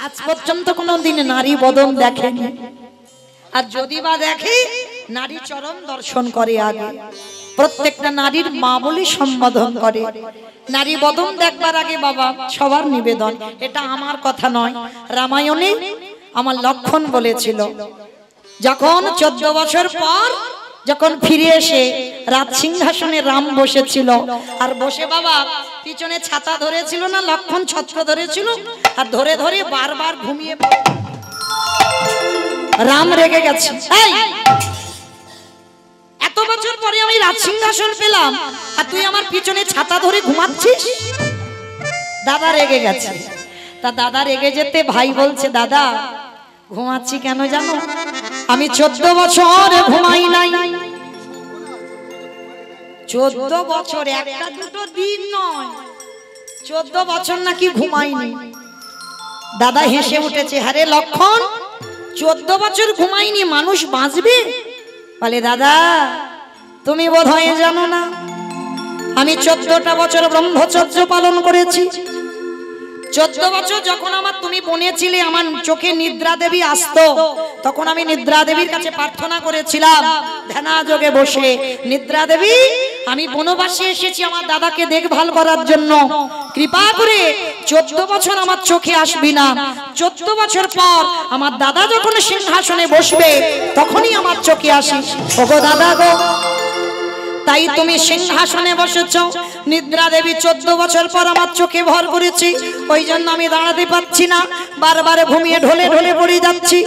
আজ পর্যন্ত কোনোদিন নারী বদন দেখেনি। আর যদি বা দেখে নারী চরণ দর্শন করে, আগে প্রত্যেকটা নারীর মা বলে সম্বোধন করে। নারী বদন দেখবার আগে বাবা সবার নিবেদন, এটা আমার কথা নয়, রামায়ণে আমার লক্ষণ বলেছিল। যখন 14 বছর পর যখন ফিরে এসে রাজ সিংহাসনে রাম বসেছিল, আর বসে বাবা পিছনে ছাতা ধরেছিল না, লক্ষণ ছত্র ধরেছিল, আর ধরে ধরে বারবার ঘুমিয়ে রাম রেগে গেছে। এত বছর পরে আমি রাজ সিংহাসন পেলাম, আর তুই আমার পিছনে ছাতা ধরে ঘুমাচ্ছিস। দাদা রেগে গেছে। তা দাদা রেগে যেতে ভাই বলছে, দাদা ঘুমাচ্ছি কেন জানো? আমি 14 বছর ঘুমাই নাই। 14 বছর, একটা দুটো দিন নয়, 14 বছর নাকি ঘুমাইনি। দাদা হেসে উঠেছে, আরে লক্ষণ 14 বছর ঘুমাইনি, মানুষ বাঁচবে? বলে, দাদা তুমি বোধহয় জানো না, আমি 14টা বছর ব্রহ্মচর্য পালন করেছি। 14 বছর যখন আমার তুমি বনে ছিলে, আমার চোখে নিদ্রা দেবী আসতো, তখন আমি নিদ্রা দেবীর কাছে প্রার্থনা করেছিলাম ধ্যানাযোগে বসে, নিদ্রা দেবী আমি বনবাসে এসেছি আমার দাদাকে দেখভাল করার জন্য, কৃপা করে 14 বছর আমার চোখে আসবি না। 14 বছর পর আমার দাদা যখন সিংহাসনে বসবে তখনই আমার চোখে আসিস। ওগো দাদা গো, তাই তুমি সিংহাসনে বসেছো, নিদ্রা দেবী 14 বছর পর আমার চোখে ভর করেছি, ওই জন্য আমি দাঁড়াতে পারছি না, বারবার ঘুমিয়ে ঢলে ঢলে পড়ে যাচ্ছি।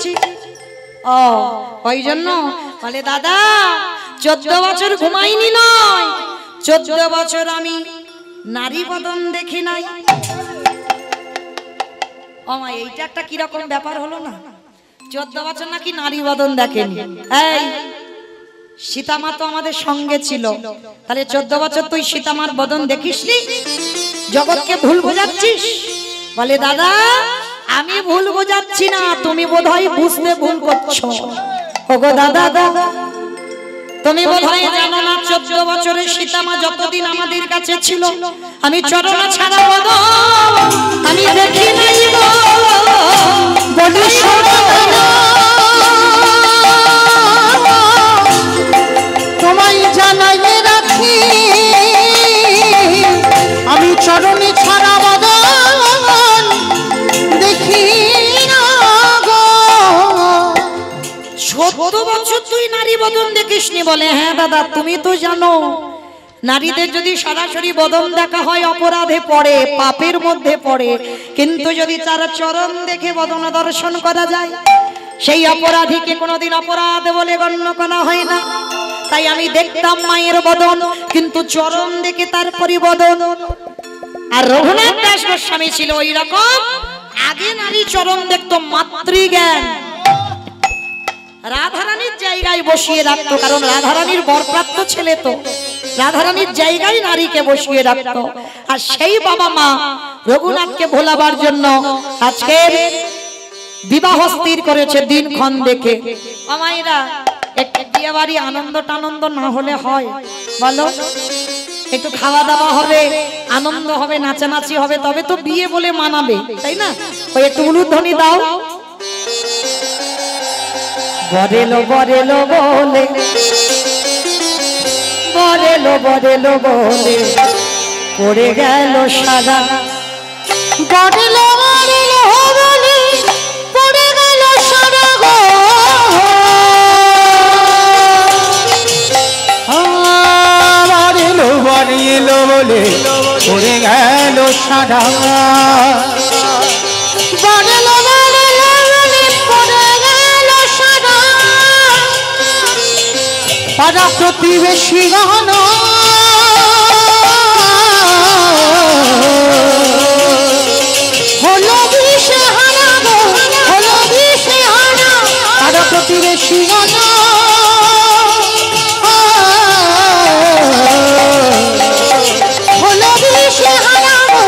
ও ওই জন্য? বলে, দাদা 14 বছর ঘুমাইনি নয়, 14 বছর আমি নারী বদন দেখি নাই। ও মা, এইটা একটা কিরকম ব্যাপার হলো না? 14 বছর নাকি নারী বদন দেখেনি। এই সীতামা তো আমাদের সঙ্গে ছিল, তাহলে 14 বছর তুই সীতামার বদন দেখিসনি? জগৎকে ভুল বোঝাচ্ছিস। বলে, দাদা আমি ভুল বোঝাচ্ছি না, তুমি বোধহয় বুঝতে ভুল করছো। ওগো দাদা গো, তুমি বোধহয় জানো না 14 বছরের সীতামা যতদিন আমাদের কাছে ছিল, আমি চরণ ছাড়া বদন আমি দেখি নাই গো। বলি তোমায় জানাই রাখি, আমি চরণে ছাড়া বদন দেখি না গো। 14 বছর তুই নারী বদন দেখিসনি? বলে, হ্যাঁ দাদা তুমি তো জানো নারীদের যদি সরাসরি বদন দেখা হয় অপরাধে পড়ে, পাপের মধ্যে পড়ে, কিন্তু যদি তার চরণ দেখে বদন দর্শন করা যায় সেই অপরাধীকে কোনোদিন অপরাধ বলে গণ্য করা হয় না। তাই আমি দেখতাম মায়ের বদন, কিন্তু চরণ দেখে তার পরিবদন। আর রঘুনাথ দাস গোস্বামী ছিল ওই রকম, আগে নারী চরণ দেখতো মাতৃজ্ঞান, রাধারানীর জায়গায় বসিয়ে রাখতো, কারণ রাধারানীর বরপ্রাপ্ত ছেলে তো, রাধারানীর জায়গায় নারীকে বসিয়ে রাখতো। আর সেই বাবা মা রঘুনাথকে ভোলাবার জন্য আজকের বিবাহ স্থির করেছে দিনক্ষণ দেখে। আমায়রা একটু বিয়ে বাড়ি আনন্দ টানন্দ না হলে হয় বলো? একটু খাওয়া দাওয়া হবে, আনন্দ হবে, নাচানাচি হবে, তবে তো বিয়ে বলে মানাবে, তাই না? ওই একটু উলুধ্বনি দাও। বরেলো বরেলো বলে, বরেলো বরেলো বলে পড়ে গেল সারা, বরেলো বরেলো বলে পড়ে গেল সারা গো। বরেলো বরেলো বলে পড়ে গেল সারা, বরেলো বরেলো বলে পড়ে গেল সারা। পাড়া প্রতিবেশী গণ হলো দিশেহারা গো, হলো দিশেহারা। পাড়া প্রতিবেশী গণ হলো দিশেহারা গো,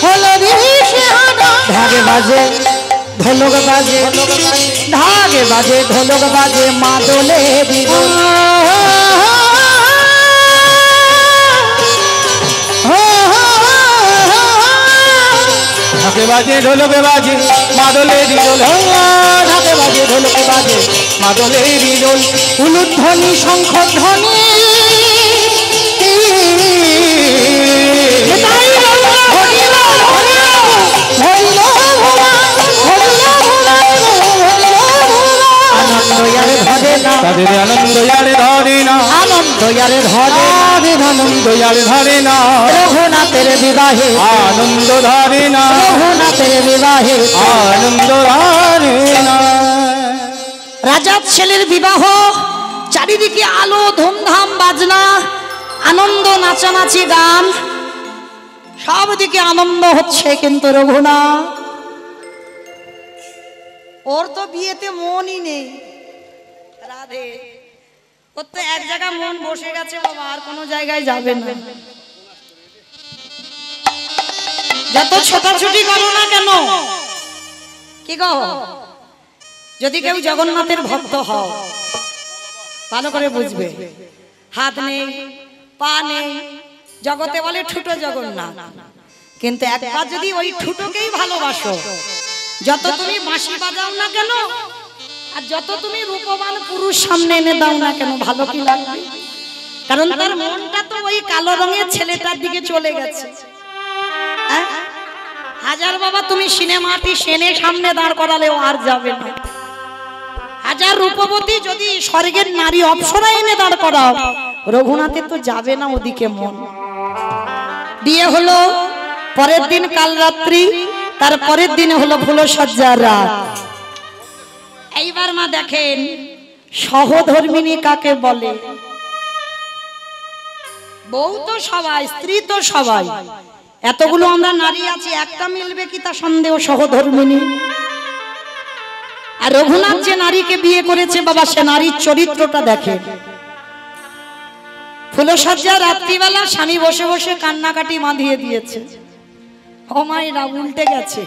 হলো দিশেহারা। ঢাকে বাজে ঢোলক বাজে, ঢাকে বাজে ঢোলক বাজে, মা দোলে বিদুল। ঢাকে বাজে ঢোলকে বাজে মাদলেরই দোল, ঢাকে বাজে ঢোলকে বাজে মাদলেরই দোল। উলুধ্বনি শঙ্খধ্বনি তাদের আনন্দ ইয়ারে ধরে না, আনন্দ ইয়ারে ধরে, আনন্দ ইয়ারে ধরে না, রঘুনাথের বিবাহে আনন্দ ধরে না, রঘুনাথের বিবাহে আনন্দ ধরে না। রাজার ছেলের বিবাহ, চারিদিকে আলো, ধুমধাম, বাজনা, আনন্দ, নাচানাচি, গান, সব দিকে আনন্দ হচ্ছে। কিন্তু রঘুনাথ, ওর তো বিয়েতে মনই নেই। রাধে, ওর তো এক জায়গায় মন বসে গেছে বাবা, আর কোনো জায়গায় যাবে না। যত ছোটাছুটি করো না কেন, কি গো, যদি কেউ জগন্নাথের ভক্ত হও ভালো করে বুঝবে, হাত নেই, পা নেই, জগতে বলে ঠুটো জগন্নাথ, কিন্তু একবার যদি ওই ঠুটোকেই ভালোবাসো, যত তুমি বাঁশি বাজাও না কেন, আর যত তুমি রূপবান পুরুষ সামনে এনে দাও না কেন, ভালো কি লাগবে? কারণ তার মনটা তো ওই কালো রঙের ছেলেটার দিকে চলে গেছে। হাজার বাবা তুমি সিনেমাটি সেনে সামনে দাঁড় করালেও আর যাবে না। হাজার রূপবতী যদি স্বর্গের নারী অপ্সরা এনে দাঁড় করাও, রঘুনাথে তো যাবে না ওদিকে মন। বিয়ে হলো পরের দিন কাল রাত্রি, তার পরের দিনে হলো ফুলসজ্জার রাত। এইবার মা দেখেন, সহধর্মিনী কাকে বলে? বউ তো সবাই, স্ত্রী তো সবাই, এতগুলো আমরা নারী আছি, একটা মিলবে কি তা সন্দেহ সহধর্মিনী। আর রঘুনাথ যে নারীকে বিয়ে করেছে বাবা, সে নারীর চরিত্রটা দেখে। ফুলসজ্জা রাত্রিবেলা স্বামী বসে বসে কান্নাকাটি বাঁধিয়ে দিয়েছে। ও মায়েরা উল্টে গেছে।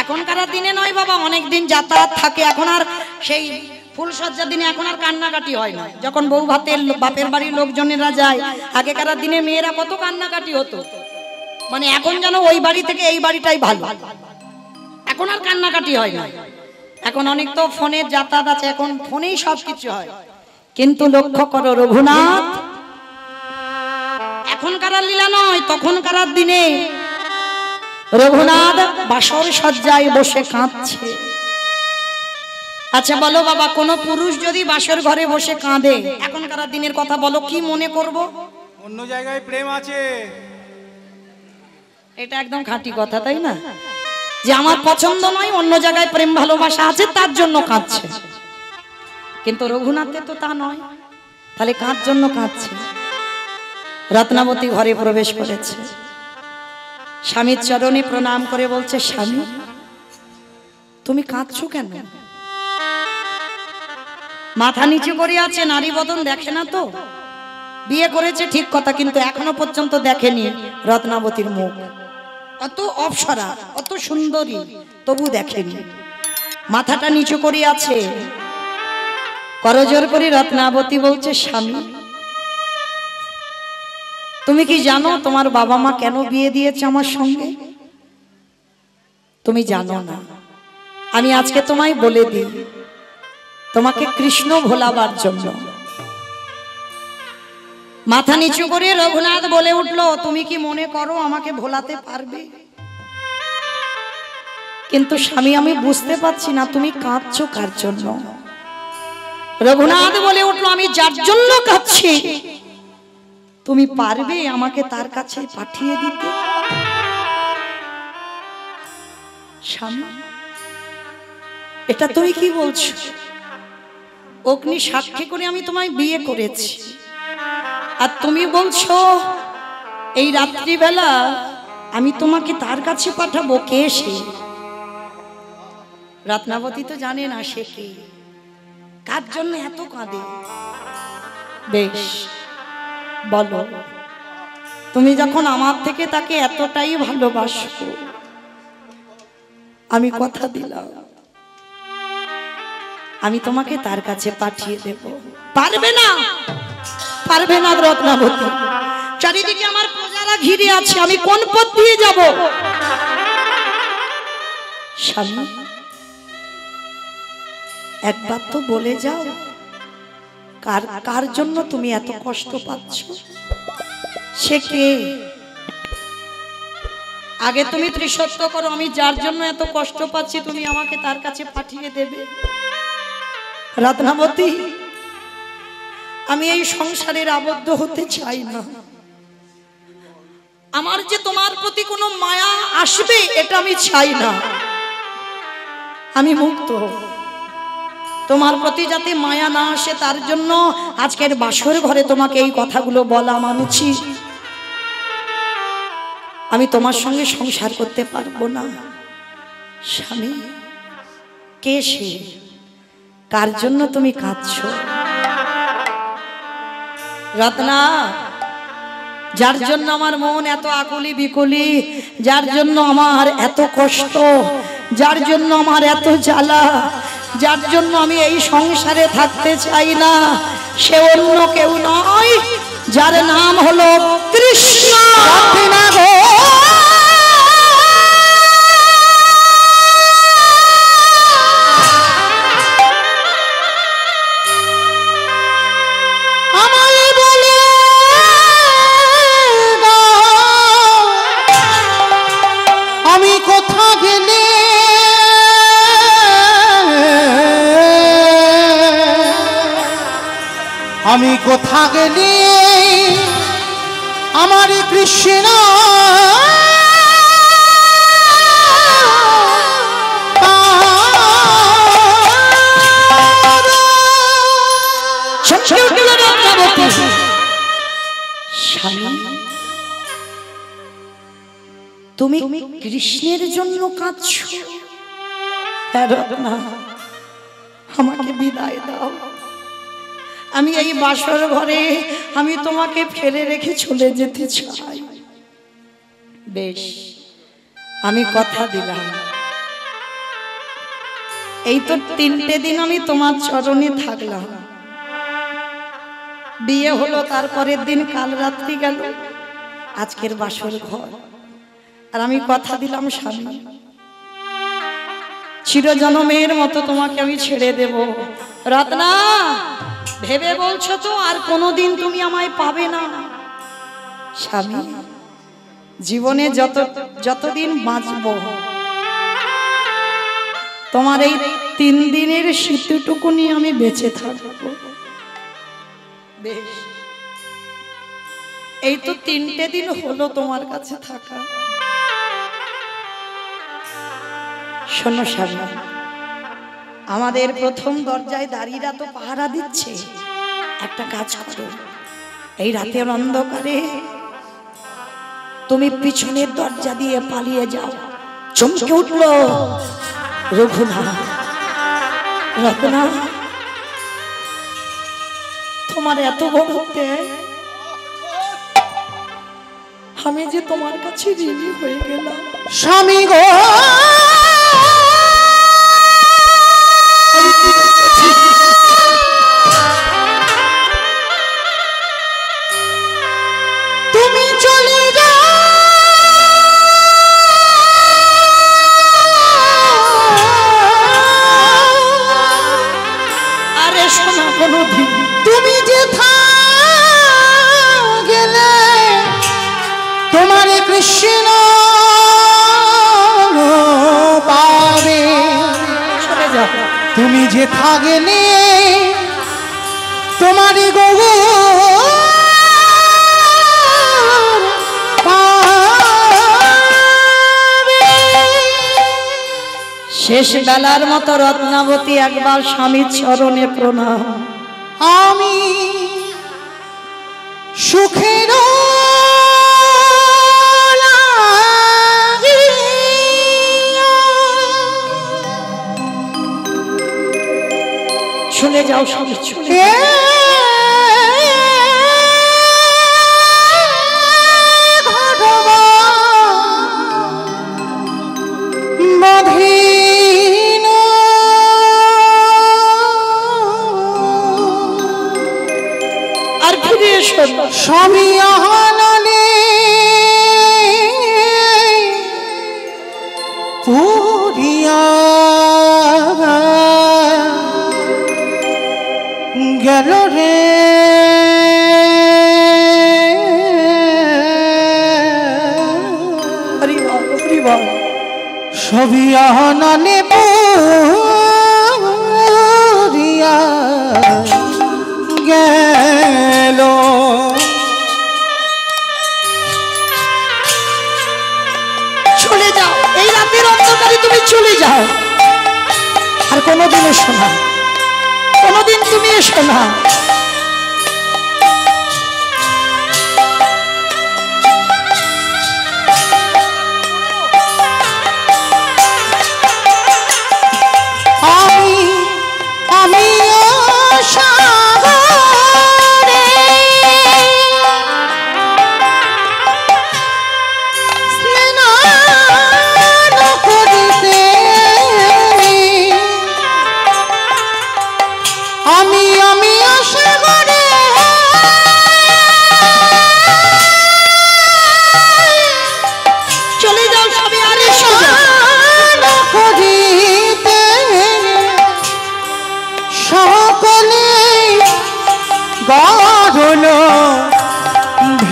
এখনকার দিনে নয় বাবা, অনেক দিন যাতায়াত থাকে, এখন আর সেই ফুলসজ্জার দিনে এখন আর কান্নাকাটি হয় না। যখন বউ ভাতের বাপের বাড়ির লোকজনেরা যায়, আগেকার দিনে মেয়েরা কত কান্নাকাটি হতো, মানে এখন যেন ওই বাড়ি থেকে এই বাড়িটাই ভালো। এখন আর কান্নাকাটি হয় না, এখন অনেক তো ফোনের যাতায়াত আছে, এখন ফোনেই সবকিছু হয়। কিন্তু লক্ষ্য করো রঘুনাথ, এখনকার লীলা নয়, তখনকার দিনে রঘুনাথ বাসর সজ্জায় বসে কাঁদছে। আচ্ছা বলো বাবা, কোন পুরুষ যদি বাসর ঘরে বসে কাঁদে, এখনকার দিনের কথা বলো, কি মনে করব? অন্য জায়গায় প্রেম আছে, এটা একদম খাঁটি কথা, তাই না? যে আমার পছন্দ নয়, অন্য জায়গায় প্রেম ভালোবাসা আছে, তার জন্য কাঁদছে। কিন্তু রঘুনাথে তো তা নয়, তাহলে কার জন্য কাঁদছে? রত্নাবতী ঘরে প্রবেশ করেছে, স্বামীর চরণে প্রণাম করে বলছে, স্বামী তুমি কাঁদছো কেন? মাথা নিচু করে আছে, নারী বদন দেখে না তো। বিয়ে করেছে ঠিক কথা, কিন্তু এখনো পর্যন্ত দেখেনি রত্নাবতীর মুখ। অত অপ্সরা, অত সুন্দরী, তবু দেখেনি। মাথাটা নিচু করে আছে, করজোর করে রত্নাবতী বলছে, স্বামী তুমি কি জানো তোমার বাবা মা কেন বিয়ে দিয়েছে আমার সঙ্গে? তুমি জানো না, আমি আজকে তোমায় বলে দিই, তোমাকে কৃষ্ণ ভোলাবার জন্য। মাথা নিচু করে রঘুনাথ বলে উঠলো, তুমি কি মনে করো আমাকে ভোলাতে পারবে? কিন্তু স্বামী আমি বুঝতে পারছি না তুমি কাঁদছো কার জন্য। রঘুনাথ বলে উঠলো, আমি যার জন্য কাঁদছি তুমি পারবে আমাকে তার কাছে পাঠিয়ে দিতে? স্বামী এটা তুমি কি বলছো? অগ্নি সাক্ষী করে আমি তোমায় বিয়ে করেছি, আর তুমি বলছো এই রাত্রিবেলা আমি তোমাকে তার কাছে পাঠাবো? কে সে? রত্নাবতী তো জানে না সে কে, কার জন্য এত কাঁদে। বেশ বলো, তুমি যখন আমার থেকে তাকে এতটাই ভালোবাসো, আমি কথা দিলাম আমি তোমাকে তার কাছে পাঠিয়ে দেব। পারবে না, পারবে না রত্নাবতী। চারিদিকে আমার প্রজারা ঘিরে আছে, আমি কোন পথ দিয়ে যাব? স্বামী, একবার তো বলে যাও, কার কার জন্য তুমি এত কষ্ট পাচ্ছ? সে কে? আগে তুমি ত্রিসত্য করো, আমি যার জন্য এত কষ্ট পাচ্ছি তুমি আমাকে তার কাছে পাঠিয়ে দেবে। রত্নাবতী, আমি এই সংসারের আবদ্ধ হতে চাই না। আমার যে তোমার প্রতি কোনো মায়া আসবে এটা আমি চাই না। আমি মুক্ত, তোমার প্রতি যাতে মায়া না আসে তার জন্য আজকের বাসর ঘরে তোমাকে এই কথাগুলো বলা আমার উচিত। আমি তোমার সঙ্গে সংসার করতে পারবো না। স্বামী, কে সে? কার জন্য তুমি কাঁদছো? রত্না, যার জন্য আমার মন এত আকুলি বিকুলি, যার জন্য আমার এত কষ্ট, যার জন্য আমার এত জ্বালা, যার জন্য আমি এই সংসারে থাকতে চাই না, সে অন্য কেউ নয়, যার নাম হলো কৃষ্ণ। আমি কোথা গেলে আমার কৃষ্ণ তুমি কৃষ্ণের জন্য কাঁদছো? আমাকে বিদায় দাও। আমি এই বাসর ঘরে আমি তোমাকে ফেলে রেখে চলে যেতে চাই। বেশ, আমি কথা দিলাম, এই তো 3টে দিন আমি তোমার চরণে থাকলাম। বিয়ে হলো, তারপরের দিন কাল রাত্রি গেল, আজকের বাসর ঘর। আর আমি কথা দিলাম স্বামী, চিরজনমের মতো তোমাকে আমি ছেড়ে দেব। রত্না, ভেবে বলছো তো আর কোনোদিন তুমি আমায় পাবে না? স্বামী, জীবনে যতদিন বাঁচব তোমার এই 3 দিনের শীতটুকু নিয়ে আমি বেঁচে থাকবো। বেশ, এই তো 3টে দিন হলো তোমার কাছে থাকা। শোনো স্বামী, আমাদের প্রথম দরজায় দাঁড়িয়েরা তো পাহারা দিচ্ছে। একটা কাজ করো, এই রাতের অন্ধকারে তুমি পিছনের দরজা দিয়ে পালিয়ে যাও। চমকে উঠলো রঘুনাথ। রত্না, তোমার এত বড় ত্যাগ, আমি যে তোমার কাছে ঋণী হয়ে গেলাম। স্বামী গো, তুমি চলে যাও, আরে শোনা কোনদিন তুমি যেথা গেলে তোমার কৃষ্ণ পাবে। চলে যাও। তুমি যেথা গেলে তোমার গো শেষ বেলার মতো রত্নাবতী একবার স্বামীর চরণে প্রণাম। আমি সুখের শুনে যাও স্বামী, শুনে আর ফিরে এসো। স্বামী আহানন উড়িয়া গেল রে সবই আনানে পুরিয়া গেল। চলে যাও, এই রাতের অন্ধকারে তুমি চলে যাও, আর কোনোদিন এসো না, কোনোদিন তুমি এসো না।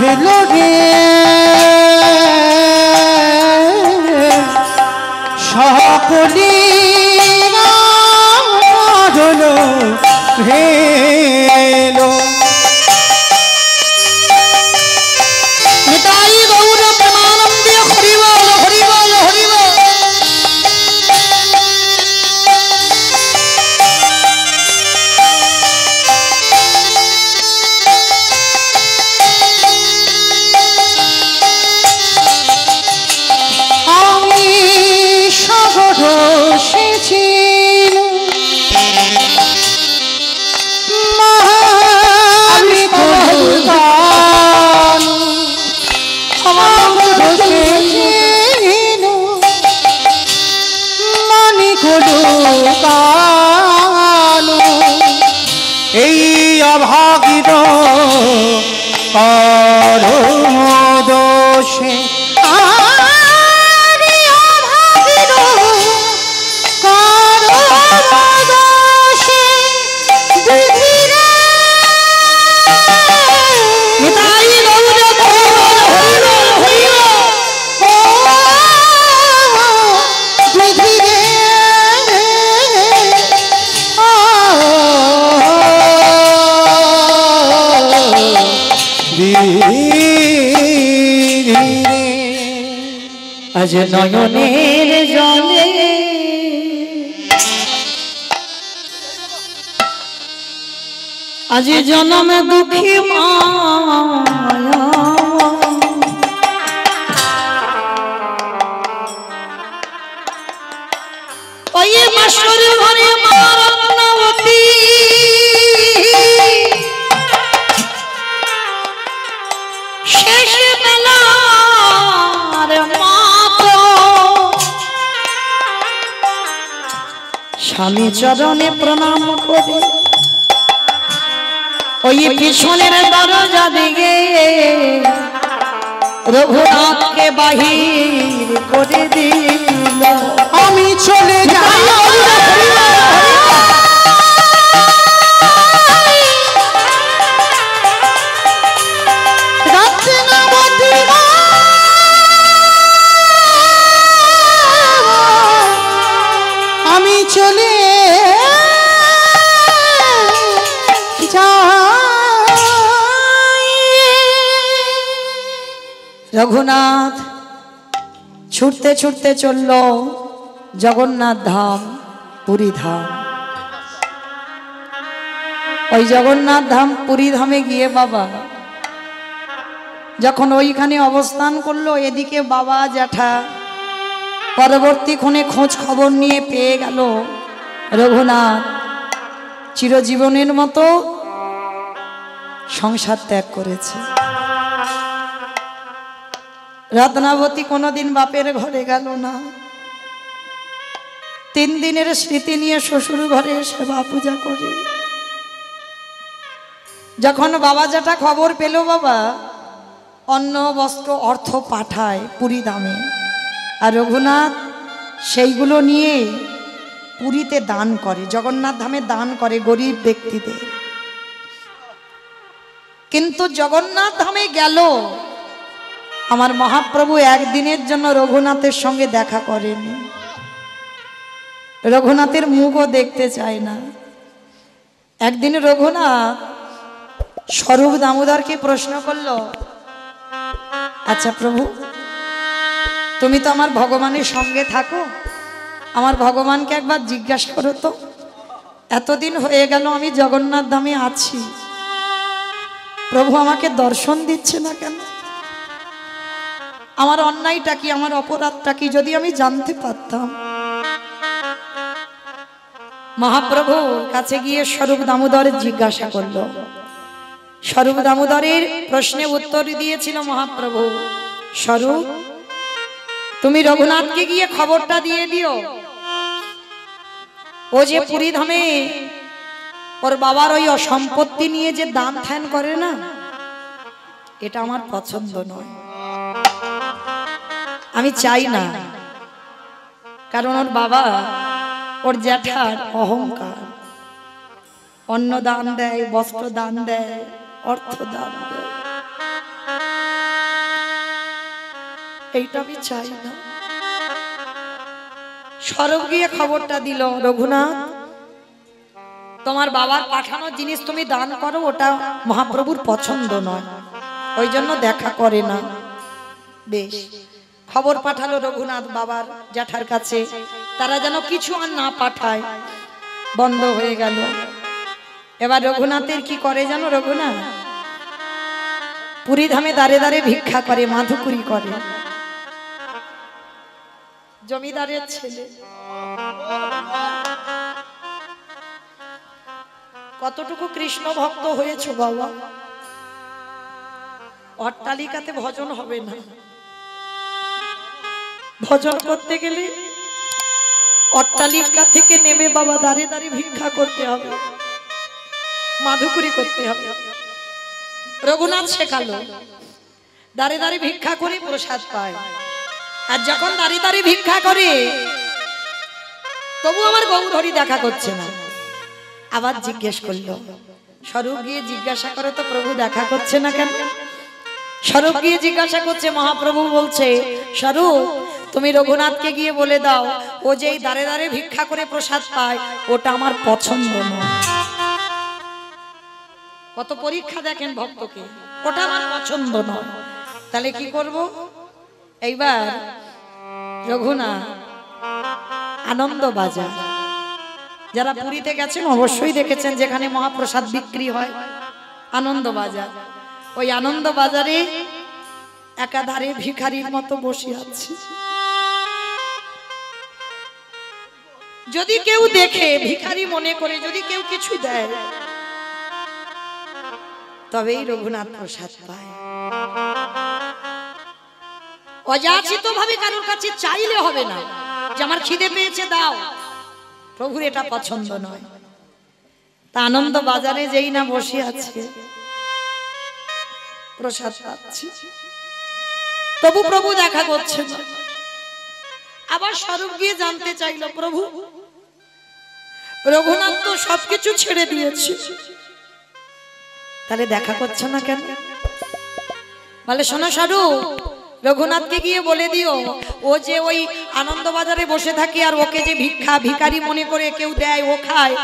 ভেলো রে সকলি হলো ভেলো। নিতাই গৌর প্রেমানন্দে হরি বল হরি বল হরি বল। এই অভাগিত দোষে আজ নয়নের জলে আজ জনমে দুঃখী মায়া ওই মাসুর ঘরে মারণবতী শেষ বেলার মাতো স্বামী চরণে প্রণাম করে ওই পিছনের দরজা দিকে রঘুনাথকে বাহির করে দিল। আমি চলে যাই আমি চলে রঘুনাথ ছুটতে ছুটতে চলল জগন্নাথ ধাম, পুরী ধাম। ওই জগন্নাথ ধাম পুরী ধামে গিয়ে বাবা যখন ওইখানে অবস্থান করলো, এদিকে বাবা জ্যাঠা পরবর্তী ক্ষণে খোঁজ খবর নিয়ে পেয়ে গেল রঘুনাথ চিরজীবনের মতো সংসার ত্যাগ করেছে। রত্নাবতী কোনোদিন বাপের ঘরে গেল না, 3 দিনের স্মৃতি নিয়ে শ্বশুর ঘরে সেবা পূজা করে। যখন বাবা জ্যাঠা খবর পেল বাবা অন্ন বস্ত্র অর্থ পাঠায় পুরী ধামে, আর রঘুনাথ সেইগুলো নিয়ে পুরীতে দান করে, জগন্নাথ ধামে দান করে গরিব ব্যক্তিদের। কিন্তু জগন্নাথ ধামে গেল, আমার মহাপ্রভু একদিনের জন্য রঘুনাথের সঙ্গে দেখা করেনি, রঘুনাথের মুখও দেখতে চায় না। একদিন রঘুনাথ স্বরূপ দামোদরকে প্রশ্ন করলো, আচ্ছা প্রভু, তুমি তো আমার ভগবানের সঙ্গে থাকো, আমার ভগবানকে একবার জিজ্ঞাসা করো তো, এতদিন হয়ে গেল আমি জগন্নাথ ধামে আছি, প্রভু আমাকে দর্শন দিচ্ছে না কেন? আমার অন্যায়টা কি, আমার অপরাধটা কি, যদি আমি জানতে পারতাম। মহাপ্রভু কাছে গিয়ে স্বরূপ দামোদর জিজ্ঞাসা করলো। স্বরূপ দামোদরের প্রশ্নে উত্তর দিয়েছিল মহাপ্রভু, স্বরূপ তুমি রঘুনাথকে গিয়ে খবরটা দিয়ে দিও, ও যে পুরী ধামে ওর বাবার ওই সম্পত্তি নিয়ে যে দান ধ্যান করে না, এটা আমার পছন্দ নয়, আমি চাই না। কারণ ওর বাবা, ওর জ্যাঠার অহংকার, অন্ন দান দেয়, বস্ত্র দান দেয়, অর্থ দান দেয়, এইটা আমি চাই না। স্বরূপ গিয়ে খবরটা দিল, রঘুনাথ তোমার বাবার পাঠানো জিনিস তুমি দান করো, ওটা মহাপ্রভুর পছন্দ নয়, ওই জন্য দেখা করে না। বেশ, খবর পাঠালো রঘুনাথ বাবার জ্যাঠার কাছে, তারা যেন কিছু আর না পাঠায়, বন্ধ হয়ে গেল। এবার রঘুনাথের কি করে জানো? রঘুনাথ পুরী ধামে দাঁড়ে দাঁড়ে ভিক্ষা করে, মাধুকুরি করে। জমিদারের ছেলে, কতটুকু কৃষ্ণ ভক্ত হয়েছো বাবা? অট্টালিকাতে ভজন হবে না, ভজন করতে গেলে অট্টালিকা থেকে নেমে বাবা দাঁড়ে দাঁড়ে ভিক্ষা করতে হবে, মাধুকুরি করতে হবে। রঘুনাথ শেখালো, দাঁড়ে দাঁড়ে ভিক্ষা করে প্রসাদ পায়। আর যখন দাঁড়িয়ে দাঁড়িয়ে ভিক্ষা করে, তবু আমার গৌরহরি দেখা করছে না। আবার জিজ্ঞেস করলো, স্বরূপ গিয়ে জিজ্ঞাসা করে তো প্রভু দেখা করছে না কেন? স্বরূপ গিয়ে জিজ্ঞাসা করছে, মহাপ্রভু বলছে, স্বরূপ তুমি রঘুনাথকে গিয়ে বলে দাও, ও যেই দাঁড়ে দাঁড়ে ভিক্ষা করে প্রসাদ পায়, ওটা আমার পছন্দ নয়। কত পরীক্ষা দেখেন ভক্তকে, ওটা আমার পছন্দ নয়। তাহলে কি করব? এইবার রঘুনাথ আনন্দ বাজার, যারা পুরীতে গেছেন অবশ্যই দেখেছেন, যেখানে মহাপ্রসাদ বিক্রি হয়, আনন্দ বাজার। ওই আনন্দ বাজারে একাধারে ভিখারির মতো বসে আছে। যদি কেউ দেখে, ভিখারি মনে করে, যদি কেউ কিছু দেয়, তবেই রঘুনাথ প্রসাদ পায়। অযাচিত ভাবে কারোর কাছে চাইলে হবে না যে আমার খিদে পেয়েছে দাও, প্রভুর এটা পছন্দ নয়। তা আনন্দ বাজারে যেই না বসে আছে, প্রসাদ পাচ্ছে, তবু প্রভু দেখা করছে না। আবার স্বরূপ গিয়ে জানতে চাইল, প্রভু রঘুনাথ তো সবকিছু ছেড়ে দিয়েছে, তাহলে দেখা করছে না কেন? বলে, শোনো স্বরূপ, রঘুনাথকে গিয়ে বলে দিও, ও যে ওই আনন্দ বাজারে বসে থাকে আর ওকে যে ভিখারি মনে করে কেউ দেয়, ও খায়,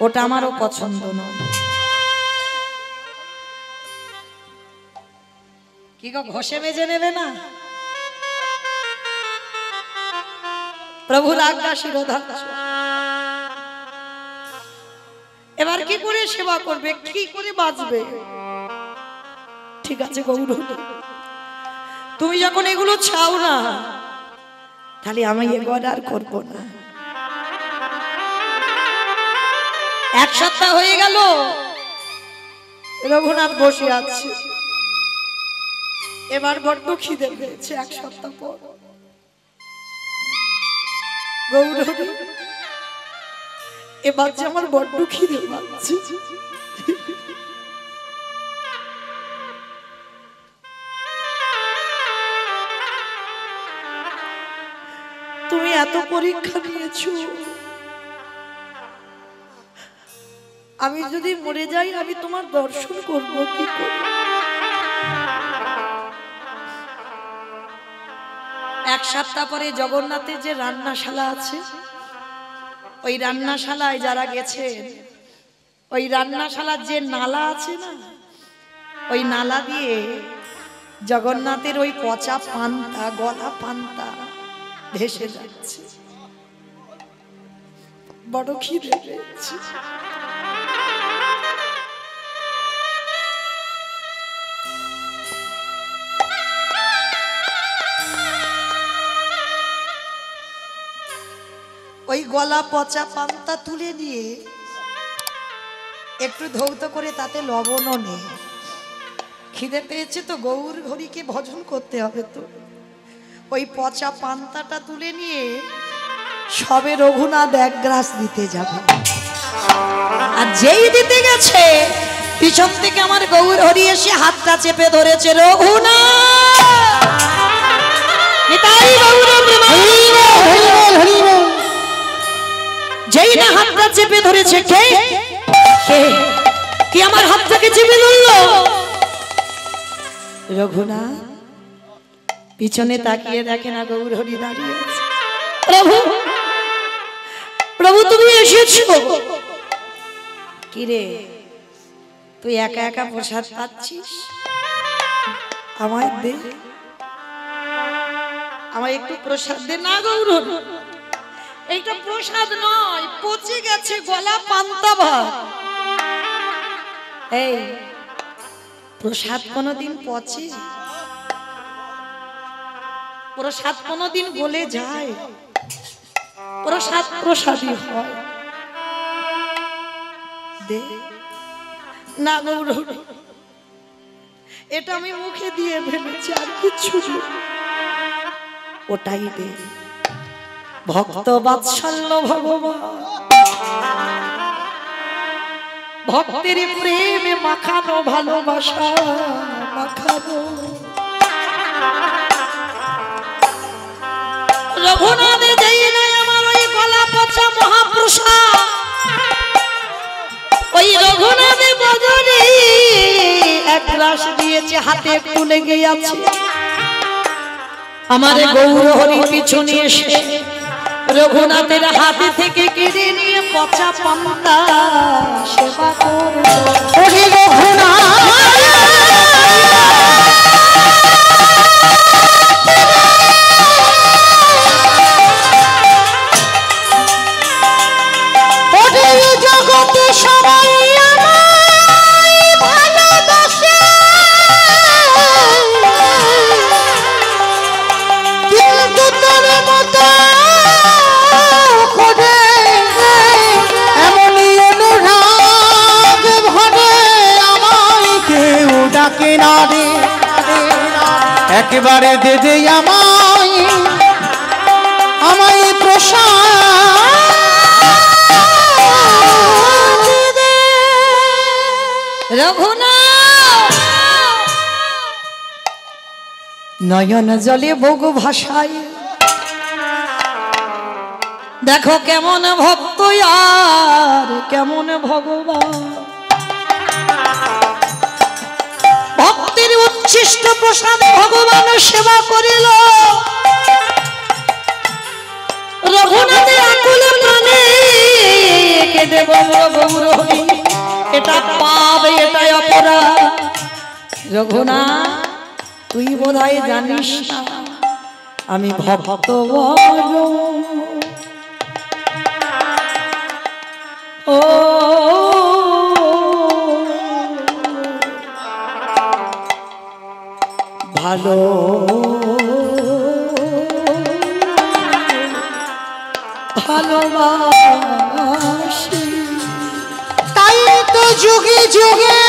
ওটা আমারও পছন্দ নয়। কি গো, ঘষে মেজে নেবে না? প্রভুর আজ্ঞা শিরোধার্য। এবার কি করে সেবা করবে, কি করে বাঁচবে? ঠিক আছে গৌর, তুমি যখন এগুলো চাও না, তাহলে আমি এবার আর করবো না। এক সপ্তাহ হয়ে গেল রঘুনাথ বসে আছে, এবার বড্ড খিদে পেয়েছে। এক সপ্তাহ পর গৌর, এবার যে আমার বড্ড খিদে পাচ্ছে, তুমি এত পরীক্ষা নিয়েছো, আমি যদি মরে যাই আমি তোমার দর্শন করব কি করে? এক সপ্তাহ পরে জগন্নাথের যে রান্নাশালা আছে, ওই রান্নাশালায় যারা গেছে, ওই রান্নাশালার যে নালা আছে না, ওই নালা দিয়ে জগন্নাথের ওই পচা পান্তা, গলা পান্তা ভেসে যাচ্ছে। বড় খিদে পেয়েছে। ওই গলা পচা পান্তা তুলে দিয়ে একটু ধৌত করে তাতে লবণও নেই। খিদে পেয়েছে তো, গৌর হরিকে ভজন করতে হবে, তো ওই পচা পান্তাটা তুলে নিয়ে সবে রঘুনাথ এক গ্রাস দিতে যাবে। আর যেই দিতে গেছে, পিছন থেকে আমার গৌর হরি এসে হাতটা চেপে ধরেছে। যেই না হাতটা চেপে ধরেছে, কে কি আমার হাতটাকে চেপে ধরলো? রঘুনাথ পিছনে তাকিয়ে দেখে না গৌর হরি দাঁড়িয়ে আছে। প্রভু, প্রভু তুমি এসেছো। কিরে, তুই একা একা প্রসাদ পাচ্ছিস? আমায় দে, আমায় একটু প্রসাদ দে না গৌর। এইটা প্রসাদ নয়, পচে গেছে গলা পান্তা ভাত। এই প্রসাদ কোনদিন পচে? প্রসাদ কোনদিন গলে যায়? প্রসাদ প্রসাদই হয়। দে না গৌর, এটা আমি মুখে দিয়ে ফেলেছি, আর কিছু ওটাই দে। ভক্ত বাৎসল্য ভগবান, ভক্তের প্রেমে মাখানো ভালোবাসা মাখানো। রঘুনাথে যাই নাই আমার ওই গলা পচা মহাপ্রসাদ, ওই রঘুনাথে বদলে এক গ্রাস দিয়েছে, হাতে একটু লেগে আছে। আমার গৌর হরি পিছনে এসে রঘুনাথের হাতে থেকে কেড়ে নিয়ে পচা পান্তা সেবা করলো। জগতে সবাই ভালোবাসে, কিন্তু তোর মতো এমনই অনুরাগ ভরে আমায় কেউ ডাকে না রে। একেবারে দে দে আমায়, আমায় প্রসাদ রঘুনাথ নয়ন জলে বগু ভাষায়, দেখো কেমন ভক্ত আর কেমন ভগবান। ভক্তের উচ্ছিষ্ট প্রসাদ ভগবান সেবা করিল। রঘুনাথে আকুলে প্রাণে কেঁদে বলল গৌর হরি, এটা পাপ, এটাই অপরাধ। রঘুনাথ তুই বোধহয় জানিস না আমি ভক্ত ও ভালো ভালোবাসি, তাই তো যুগে যুগে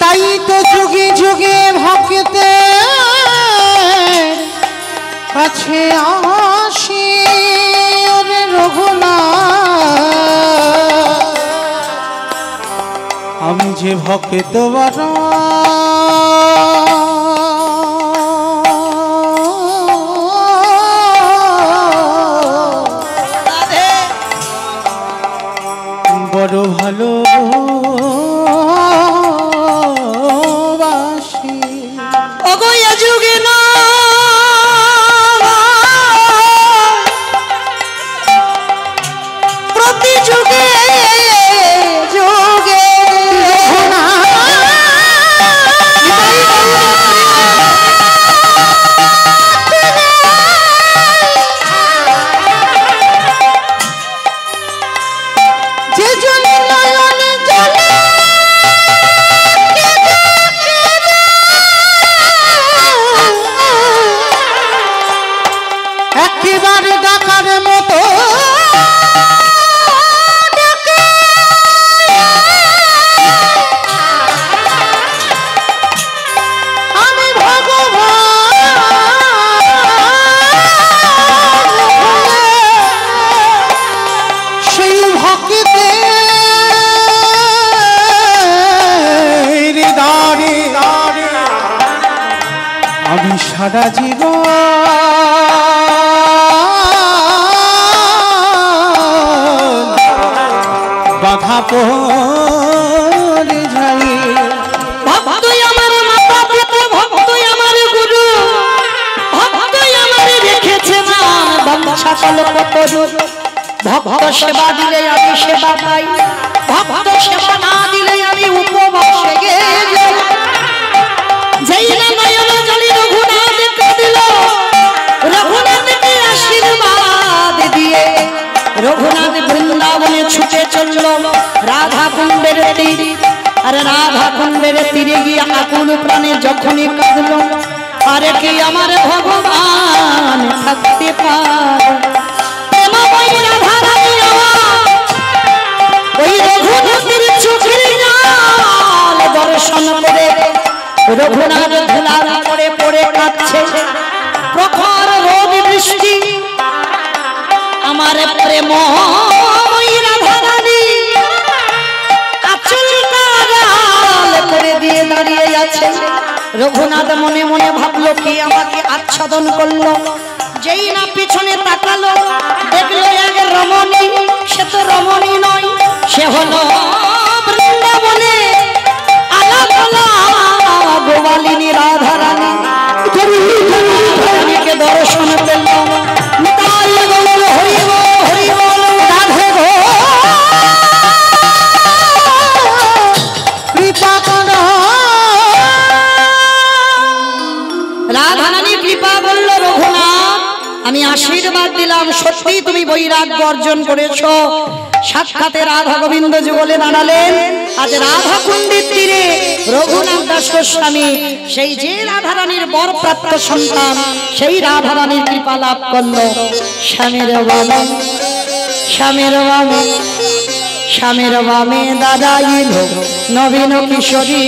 তাই তো যুগে যুগে ভক্তে কাছে আসি। ওরে রঘুনাথ যে ভক্ত বড় বড় ভালো অগয়া যুগে না প্রতি যুগে যুগে যে জন নয়ন জলে একেবারে ডাকার মতো আমি ভগবান সেই ভক্তে আমি সারা জীবন বাধা পড়ে যাই ভক্তই আমার মাতা পিতা ভক্তই আমার গুরু ভক্তই আমার রেখেছে মান বংশা কল্পতরু ভক্ত সেবা দিলে আমি সেবা পাই ভক্ত সেবা না দিলে আমি উপবাসে যাই যেই না নয়ন জলে রঘুনাথকে দিল রঘুনাথকে আশীর্বাদ দিয়ে রঘুনাথ বৃন্দাবনে ছুটে চলল রাধা কুণ্ডের তীরে আর রাধা কুণ্ডের তীরে গিয়ে আকুল প্রাণে যখনই কাঁদল আরে কি আমার ভগবান থাকতে পারে প্রেমময়ী রাধা রানী আমার ওই রঘুনাথের চোখের জল দর্শন করে রঘুনাথ ধুলার পড়ে পড়ে কাঁদছে প্রখর রোদ বৃষ্টি আমার প্রেমময়ী রাধা রানী আঁচলটা লাল করে দিয়ে দাঁড়িয়ে আছে রঘুনাথ মনে মনে ভাবলো কি আমাকে আচ্ছাদন করলো যেই না পিছনে তাকালো দেখলো এক রমণী সে তো রমণী নয় সে হলো বৃন্দাবনে আলাপলা গোপালিনী রাধা রানী রানীকে দর্শন পেল নিতাই গৌর হরি বল হরি বল রাধে গো কৃপা করো রাধা রানী কৃপা করল রঘুনাথ আমি আশীর্বাদ দিলাম সত্যি তুমি বৈরাগ্য অর্জন করেছো সাক্ষাতে রাধা গোবিন্দ যুগলে দাঁড়ালেন আজ রাধা কুণ্ডের তীরে রঘুনাথ দাস গোস্বামী সেই যে রাধা রানীর বরপ্রাপ্ত সন্তান সেই রাধা রানীর কৃপা লাভ করলো স্বামীর বামে স্বামীর বামে স্বামীর বামে দাঁড়াইল নবীন কিশোরী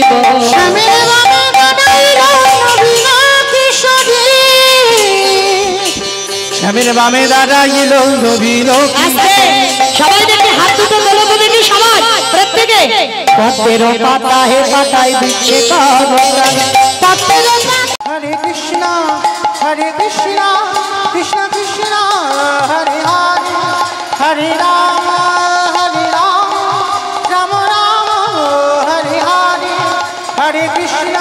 স্বামীর বামে দাঁড়াইল নবীন কিশোরী স্বামীর বামে দাঁড়াইল নবীন আস্তে সবাই দেখে হাত দুটো তোলো তো দেখি সবাই প্রত্যেকে পদ্মের পাতা হে পাতায় দিচ্ছে পদ্মের হরে কৃষ্ণ কৃষ্ণ কৃষ্ণ হরে হরে হরে রাম রাম রাম হরে হরে হরে কৃষ্ণ